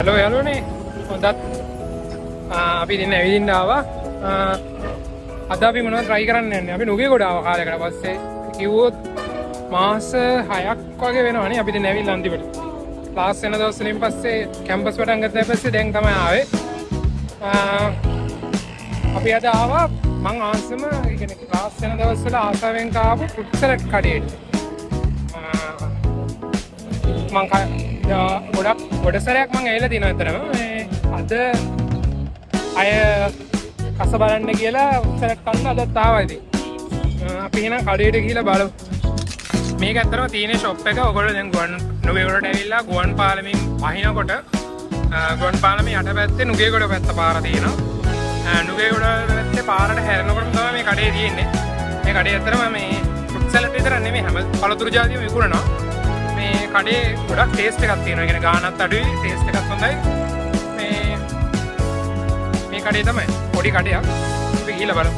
Hello යාළුවනේ හොඳත් අපි ඉතින් ඇවිදින්න ආවා. අද අපි මොනවද try කරන්න යන්නේ? අපි නුගේගොඩ ආවා කාලයකට පස්සේ. කිව්වොත් මාස 6ක් වගේ වෙනවනේ අපි දැන් ඇවිල්ලා අන්තිමට. ක්ලාස් වෙන දවස් වලින් පස්සේ කැම්පස් පටන් ගත්තා පස්සේ දැන් තමයි ආවේ. අපි අද ආවා මං ආසම කියන්නේ ක්ලාස් වෙන දවස් වල ආසාවෙන් කාපු ෆෘට් සලාඩ් කඩේට. මං ගොඩක් සැරයක් මං ඇවිල්ලා තියෙනවා අතරම. අද අය කස බලන්න කියලා සැලඩ් කන්න අදත් ආවා ඉතින්. අපි එහෙනම් කඩේට ගිහිල්ලා බලමු. මේක ඇත්තටම තියෙන ෂොප් එක. ඔයගොල්ලෝ දැන් නුගේගොඩට ඇවිල්ලා ගුවන් පාලමින් වහිනකොට ගුවන් පාලමේ යටපැත්තේ නුගේගොඩ පැත්ත පාර තියෙනවා. නුගේගොඩ පැත්තේ පාරට හැරෙනකොටම තමයි මේ කඩේ තියෙන්නේ. මේ කඩේ ඇත්තටම මේ ෆෘට් සලාඩ් විතර නෙමෙයි හැම පළතුරු ජාතියම විකුණනවා. මේ කඩේ ගොඩක් ටේස්ට් එකක් තියෙනවා. ඒ කියන්නේ ගානත් අඩුයි, ටේස්ට් එකක් හොඳයි. මේ කඩේ තමයි පොඩි කඩයක්. අපි ගිහලා බලමු.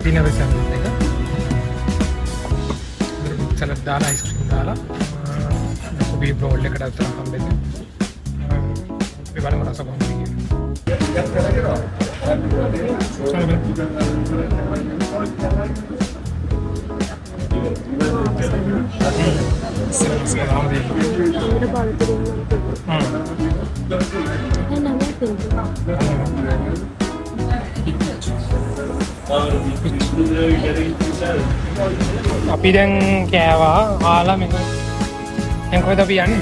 දිනවස සම්පූර්ණ එක. සලාඩ් දාලා අයිස්ක්‍රීම් දාලා කොබි බ්‍රෝල් එකට අතර හම්බෙන්නේ. අපි බලමු රස කොහොමද කියලා. අපි දැන් කෑවා ආලා මේක දැන් කොහෙද අපි යන්නේ?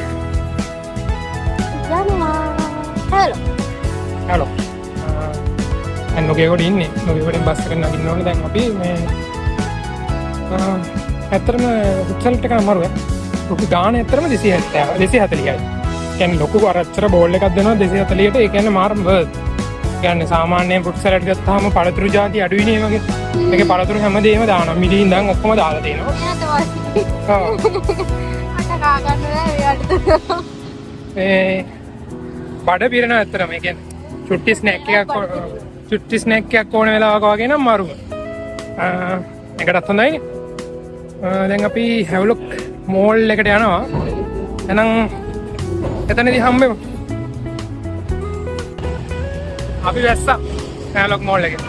හලෝ දැන් නුගේගොඩ ඉන්නේ. නුගේගොඩෙන් බස් එකෙන් නගින්න ඕනේ. දැන් අපි මේ ඇත්තටම ෆෘට් සලාඩ් එක අමාරුයි. රුපි ගාන ඇත්තටම 240යි. කියන්නේ ලොකු අරච්චර බෝල් එකක් දෙනවා 240ට. ඒ කියන්නේ මාරම වර්ත්. කියන්නේ සාමාන්‍යයෙන් ෆෘට් සලාඩ් ගත්තාම පළතුරු ಜಾති අඩුයිනේ වගේ. මේකේ පළතුරු හැමදේම දානවා. මිඩින් ඉඳන් ඔක්කොම දාලා තියෙනවා. ඔව්. අට කා ගන්න බැහැ බඩ පිරෙන ඇත්තටම. ඒ කියන්නේ චුට්ටි ස්නැක් එකක් ඕන වෙලාවක වගේ නම් මාරුම. එකටත් හොඳයිනේ. දැන් අපි හැව්ලොක් මෝල් එකට යනවා. එහෙනම් එතනදී හම්බෙමු. අපි වැස්සා හැව්ලොක් මෝල් එකේ.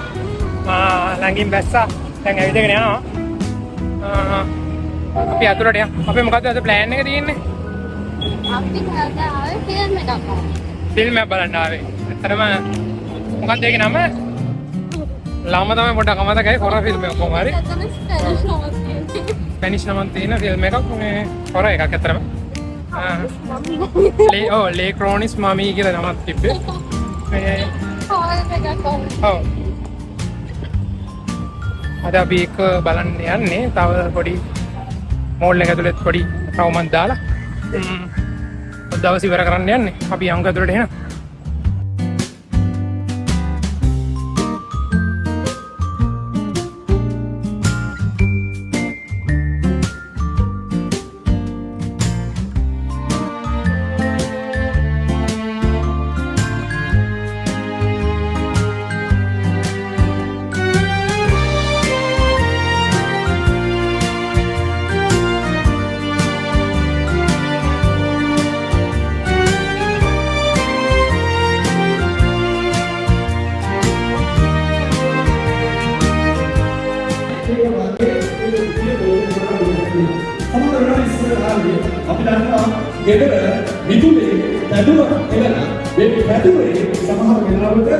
ළඟින් වැස්සා. දැන් ඇවිදගෙන යනවා. අපි අතුරට යමු. අපි මොකද්ද අද ප්ලෑන් එක තියෙන්නේ? අපි ආවේ ෆිල්ම් එකක් බලන්න. ෆිල්ම් එකක් බලන්න ආවේ. ඇත්තටම මොකක්ද ඒකේ නම? ළම තමයි පොඩ්ඩක් අමතකයි. හොරර් ෆිල්ම් එකක් කොහොම හරි. ස්පැනිෂ් නමක් තියෙන ෆිල්ම් එකක්. මේ හොරර් එකක් ඇත්තටම. ලේ ක්‍රෝනිස් මමි කියලා නමක් තිබ්බේ. මේ හොරර් එකක් ඔව්. අද අපි එක බලන්න යන්නේ. තව පොඩි මෝල් එක ඇතුළේ පොඩි රවුමක් දාලා දවස් ඉවර කරන්න යන්නේ. අපි යමු ඇතුළට එන. අපි දන්නවා ගෙදර විදුලේ පැදුර එලා මේ පැදුරේ සමහර වෙලාවට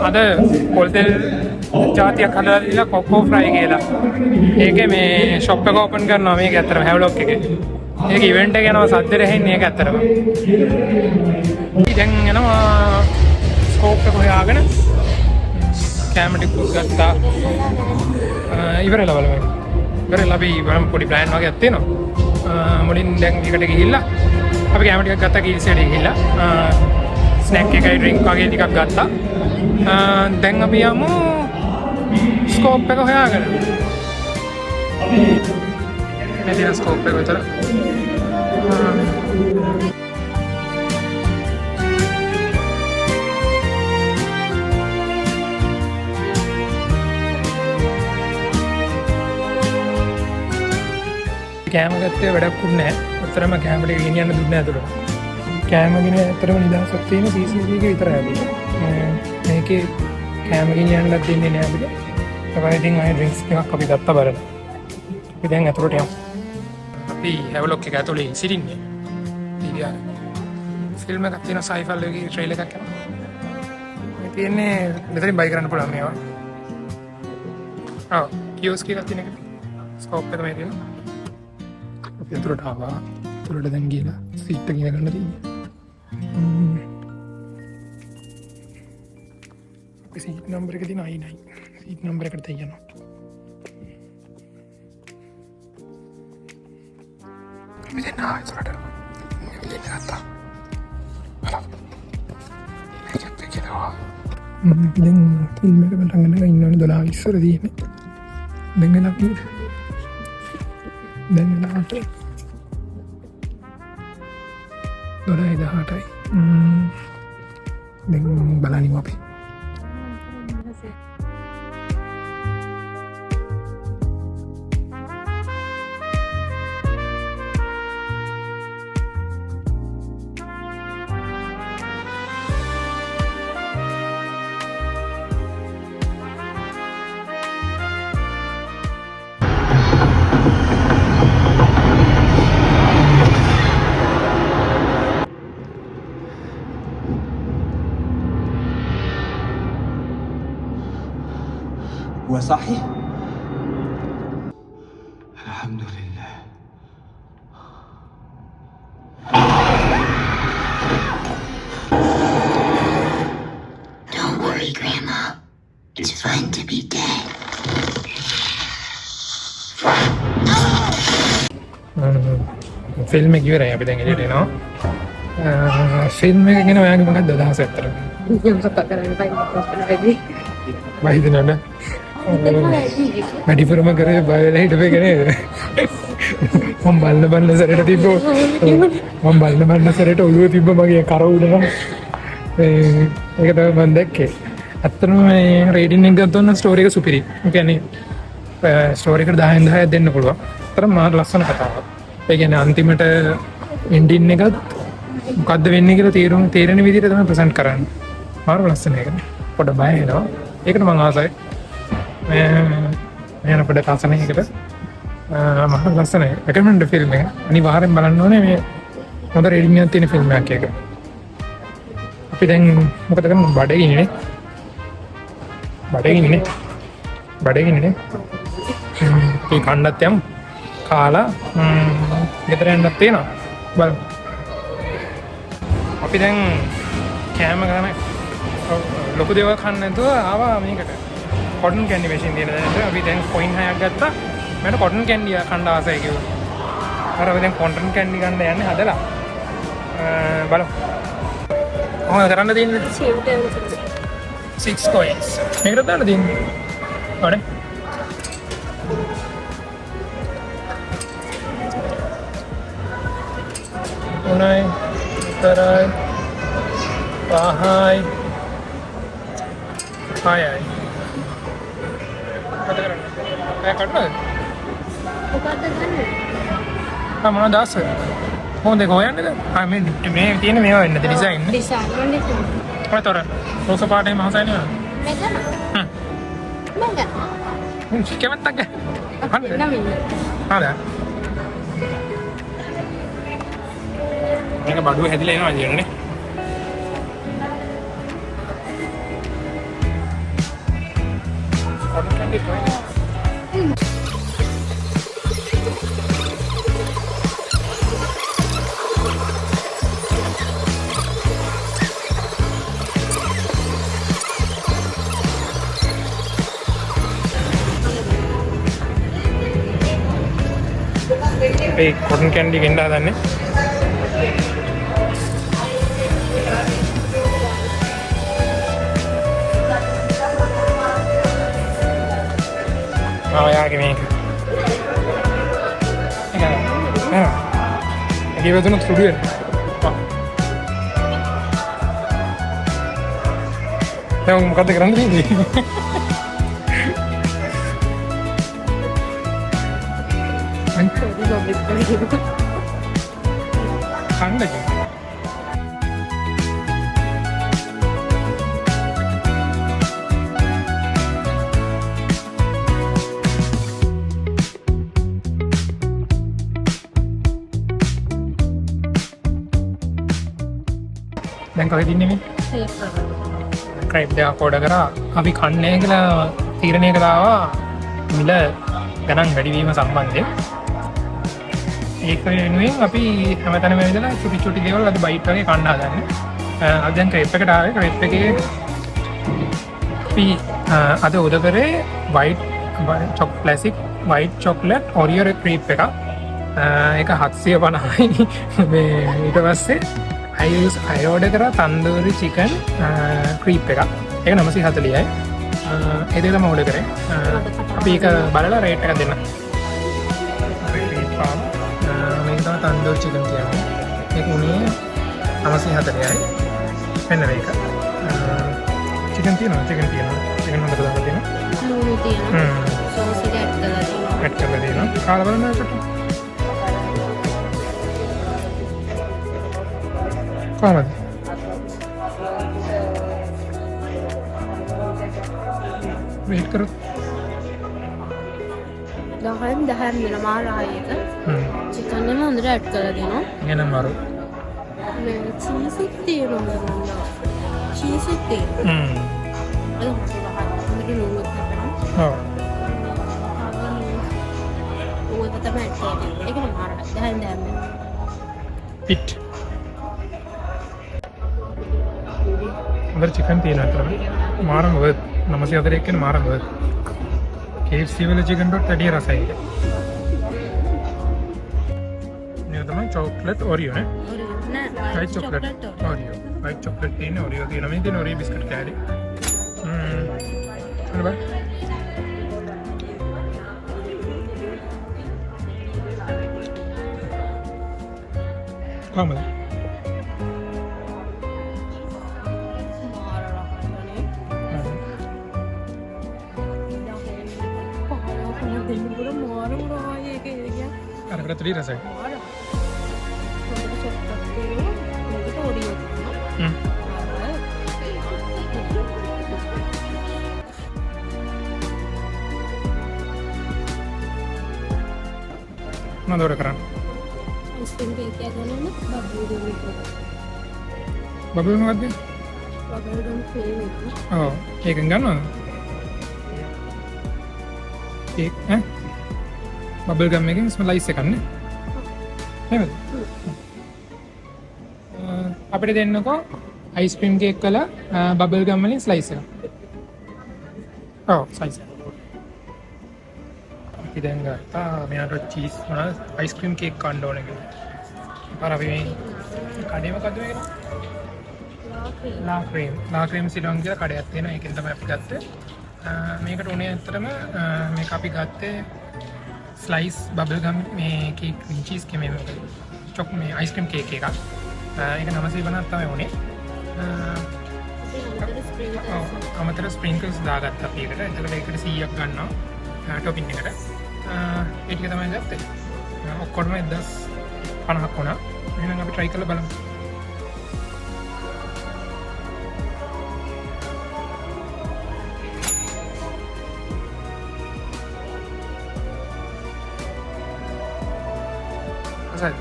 අද පොල්තෙල් ජාතියක් හදලා දීලා කොකෝ ෆ්‍රයි කියලා. ඒකේ මේ ෂොප් එක ඕපන් කරනවා මේක ඇත්තටම හැව්ලොක් එකේ. ඒක ඉවෙන්ට් එක යනවා සද්දෙට හෙන්නේ ඒක ඇත්තටම. දැන් යනවා ස්කෝප් එක හොයාගෙන කැමරා ටික ගත්තා. ඉවරලා බලමු. ඉවරලා අපි වරම් පොඩි ප්ලෑන් වගේක් තියෙනවා. මුලින් දැන් එකට ගිහිල්ලා අපි කැමරා ටිකක් ගත්තා කීල්සෙට ගිහිල්ලා ස්නැක් එකයි ඩ්‍රින්ක් වගේ ටිකක් ගත්තා. දැන් අපි යමු ස්කෝප් එක හොයාගෙන. මේ තියෙන ස්කෝප් එක විතර. කෑම ගත්තේ වැඩක්කුත් නැහැ. උත්තරම කෑමට ගෙනියන්න දුන්නේ ඇතුළට. කෑම ගෙන ඇත්තටම නිදහසක් තියෙන CCTV එක විතරයි අපිට. මේකේ කෑම ගෙනියන්නත් දෙන්නේ නැහැ අපිට. ඒකයි ඉතින් අය ඩ්‍රින්ක්ස් ටිකක් අපි ගත්තා බලන්න. අපි දැන් ඇතුළට යමු. අපි හැවලොක් එක ඇතුළේ සිටින්නේ. ඉතින් ෆිල්ම් එකක් තියෙන සයිෆල් එකේ ට්‍රේලර් එකක් කරනවා. මේ තියෙන්නේ මෙතනින් බයි කරන්න පුළුවන් මේවා. ඔව් කියොස්ක් එකක් තියෙන එක. ස්කෝප් එක තමයි තියෙන්නේ. අපි ඇතුළට ආවා. ඇතුළට දැන් ගිහලා සීට් එක ඉඳ ගන්න තියෙන්නේ. අපි සීට් නම්බර් එක තියෙන I9. සීට් නම්බර් එකට තියනවා. අපි දැන් ආවා ඇතුළට. මෙලින් ගත්තා. බලන්න. මේක දෙකේනවා. දැන් ෆිල්ම් එක පටන් ගන්න ඉන්නවනේ 12 ඉස්සර තියෙන්නේ. දැන් වෙලා අපි දැන් වෙලාට 12:18යි. දැන් බලනිමු අපි. هو صحي؟ الحمد لله. Don't worry, Grandma. It's fun to be dead. Film එක ඉවරයි. අපි දැන් එළියට එනවා. ෆිල්ම් එක ගැන ඔයාගේ මොකක්ද අදහස ඇත්තට? Yang suka kerana baik බයිදනට වැඩිපුරම කරේ බයලා හිටපේ නේද? මම බලන්න සැරේට තිබ්බෝ. මම බලන්න සැරේට ඔළුව තිබ්බ මගේ කර උඩ. ඒක තමයි මම දැක්කේ. ඇත්තටම මේ රේටින් එක ගත්තොත් ස්ටෝරි එක සුපිරි. ඒ කියන්නේ ස්ටෝරි එකට 10න් 10ක් දෙන්න පුළුවන්. අතරම මාර ලස්සන කතාවක්. ඒ කියන්නේ අන්තිමට එන්ඩින් එකත් මොකද්ද වෙන්නේ කියලා තේරෙන විදිහට තමයි ප්‍රසන්ට් කරන්නේ. මාර ලස්සන එක. පොඩ බය වෙනවා. ඒකට මම ආසයි. මේ පොඩ කාසනයකට මහ ලස්සනයි. රෙකමෙන්ඩ් ෆිල්ම් එක. අනිවාර්යෙන් බලන්න ඕනේ මේ හොඳ රේටින් එකක් තියෙන ෆිල්ම් එකක් එක. අපි දැන් මොකද කරන්නේ? බඩගින්නේ. බඩගින්නේ. අපි කන්නත් යමු. කාලා ගෙදර යන්නත් තියෙනවා. බලමු. අපි දැන් කෑම ගන්න ලොකු දේවල් කන්න නැතුව ආවා මේකට. කොටන් කැන්ඩි මැෂින් තියෙන දැනට අපි දැන් කොයින් 6ක් ගත්තා. මට කොටන් කැන්ඩි කන්න ආසයි කිව්වා. අර අපි දැන් කොටන් කැන්ඩි ගන්න යන්නේ හදලා. බලමු. මොකද කරන්න තියෙන්නේ? 6 coins. මේකට දාන්න තියෙන්නේ. හරි. උනයි තරයි පහයි හයයි කත කරන්න ඇය කටනද? මොනවද දාස? හොඳ එක හොයන්නද? මේ තියෙන මේවා වෙන්නද ඩිසයින්? Desain ඔය තොර රෝස පාටේ මහසයි නේද? Megan. Megan. කැමැත්තක් ගන්න. හරි. මේක බඩුව හැදිලා එනවා කියන්නේ. කොටන් කැන්ඩි කොයි? අපි කොටන් කැන්ඩි ගෙන්න හදන්නේ. යාගේ මේක. ඒකේ වතුන සුළු වෙනවා. දැන් මොකද කරන්න තියෙන්නේ? පොඩි බබෙක් වගේ. කන්නද? දැන් කොහෙද ඉන්නේ මේ? ක්‍රයිප් දෙකක් ඕඩර් කරා. අපි කන්නේ කියලා තීරණය කළා මිල ගණන් වැඩිවීම සම්බන්ධයෙන්. ඒක වෙනුවෙන් අපි හැමතැනම ඉඳලා චුටි චුටි දේවල් අද බයිට් වගේ කන්න හදන්නේ. අද දැන් ක්‍රේප් එකට ආවේ. ක්‍රේප් එකේ අපි අද උද කරේ ක්ලාසික් වයිට් චොක්ලට් ඔරියෝ ක්‍රේප් එකක්. ඒක 750යි. මේ ඊට පස්සේ I order කරා තන්දූරි චිකන් ක්‍රීප් එකක්. ඒක 940යි. ඒ දෙක තමයි order කරේ. අපි ඒක බලලා රේට් එකක් දෙන්න. මේක තමයි තන්දූරි චිකන් කියන්නේ. ඒක උනේ 940යි. වෙන මේක. චිකන් තියෙනවා. චිකන් හොඳට දාලා තියෙනවා. ලුණු තියෙනවා. සෝස් එක ඇඩ් කරලා තියෙනවා. ඇඩ් කරලා තියෙනවා. කාලා බලන්න එකට. කොහමද? වෙයිට් කරොත් 10න් වෙන මාරායක චිකන් එක හොඳට ඇඩ් කරලා දෙනවා. එනම් මාරු. මේ චීස් එක තියෙනවා නේද? චීස් එක තියෙනවා. හොඳට ලුණු කරනවා. ඔව්. ඕක තමයි ඇඩ් කරන්නේ. ඒක මාරා 10න් පිට්. හොඳට චිකන් තියෙනවා අතර. මාරම වර්ත් 941 කියන මාරම වර්ත්. KFC වල චිකන් ඩොට් වැඩි රසයි. මේ තමයි චොක්ලට් ඔරියෝ නේ. White chocolate Oreo. White chocolate තියෙන ඔරියෝ තියෙන මේ තියෙන ඔරියෝ බිස්කට් කෑලි. හරි බා. කොහමද? අරකට ත්‍රි රසයි. මොනවද ඔර්ඩර් කරන්නේ? ස්පින් කේක් එක ගන්න බබල් මොකද්ද? බබල් ගම් ක්‍රීම් එක. ඔව් ඒකෙන් ගන්නවද? ඒක බබල් ගම් එකෙන් ස්ලයිස් එකක් නේ. එහෙමද? අපිට දෙන්නකෝ අයිස්ක්‍රීම් කේක් වල බබල් ගම් වලින් ස්ලයිස් එකක්. ඔව් ස්ලයිස් එක. අපි දැන් ගත්තා මෙයාට චීස් මොනවද අයිස්ක්‍රීම් කේක් කන්න ඕනේ කියලා. අර අපි මේ කඩේම කද්ද මේක? ලා ක්‍රීම් සිලොන් කියලා කඩයක් තියෙනවා. ඒකෙන් තමයි අපි ගත්තේ. මේකට උනේ ඇත්තටම මේක අපි ගත්තේ ස්ලයිස් බබල් ගම් මේ කේක් ක්‍රීම් චීස් කේ මේ චොක් මේ අයිස්ක්‍රීම් කේක් එකක්. ඒක 950ක් තමයි උනේ. අමතර ස්ප්‍රින්කල්ස් දාගත්තා අපි ඒකට. එතකොට ඒකට 100ක් ගන්නවා ටොපින් එකට. ඒ ටික තමයි ගත්තේ. ඔක්කොටම 1050ක් වුණා. එහෙනම් අපි try කරලා බලමු. අසල්.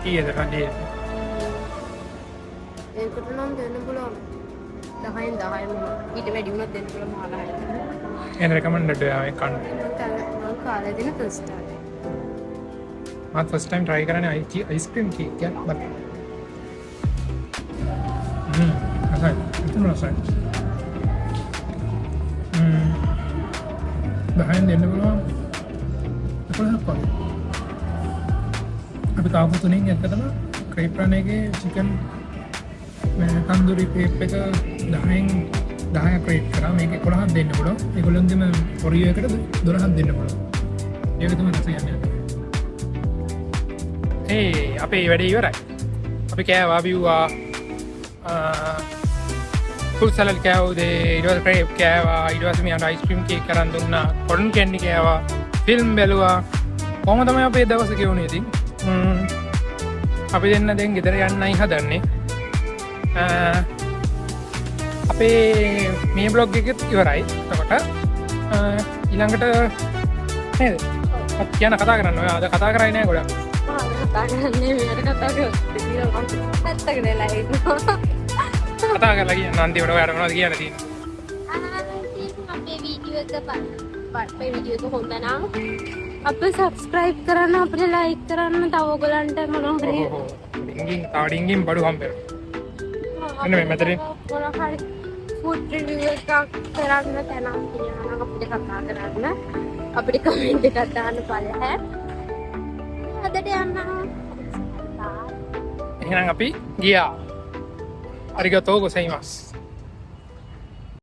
කීයද කඩේ? ඒකට නම් දෙන්න පුළුවන් 10න් 10ම ඊට වැඩි වුණත් දෙන්න පුළුවන් මාළහට. එන recommended ආවේ කන්න. මම කාලේ දින ෆස්ට් ටයිම්. මම ෆස්ට් ටයිම් try කරන්නේ අයිස්ක්‍රීම් කේක් එකක් බලන්න. අසල්. ඉතින් රසයි. 10න් දෙන්න පුළුවන්. 11ක් වගේ. අපි කාපු තුනෙන් එකටම ක්‍රේප් රන් එකේ චිකන් තන්දූරි ක්‍රේප් එක 10න් 10ක් ක්‍රේප් කරා. මේක 11ක් දෙන්න පුළුවන්. ඒගොල්ලන්ගෙම ඔරියෝ එකට 12ක් දෙන්න පුළුවන්. ඒක තමයි රසය යන්නේ. අපේ වැඩේ ඉවරයි. අපි කෑවා බිව්වා ෆුල් සලාඩ් කෑවුද ඊට පස්සේ ක්‍රේප් කෑවා ඊට පස්සේ මියාට අයිස්ක්‍රීම් කේක් කරන් දුන්නා කොටන් කැන්ඩි කෑවා ෆිල්ම් බැලුවා කොහොම තමයි අපේ දවස ගෙවුනේ ඉතින් අපි දෙන්න දැන් ගෙදර යන්නයි හදන්නේ අපේ මේ බ්ලොග් එකත් ඉවරයි එතකොට ඊළඟට නේද කියන කතා කරන්න ඔය අද කතා කරන්නේ නැහැ ගොඩක් කතා කරන්නේ මෙයාට කතා කරලා පැත්තකට වෙලා ඉන්නවා කතා කරලා කියන්න අන්තිමට ඔයාලට මොනවද කියන්න තියෙන්නේ අපේ වීඩියෝ එක අපේ වීඩියෝ එක හොඳ නම් අපේ සබ්ස්ක්‍රයිබ් කරන්න අපිට ලයික් කරන්න තව ඔයගලන්ට මොනවා හරි ඩිංගින් බඩු හම්බෙනවා එන්න මේ මෙතනින් මොනවා හරි ෆුඩ් රිවිව් එකක් කරන්න තැනක් තියෙනවා අපිට කතා කරන්න අපිට කමෙන්ට් එකක් දාන්න බලන්න අදට යන්න එහෙනම් අපි ගියා අරිගතෝ ගොසයිමස්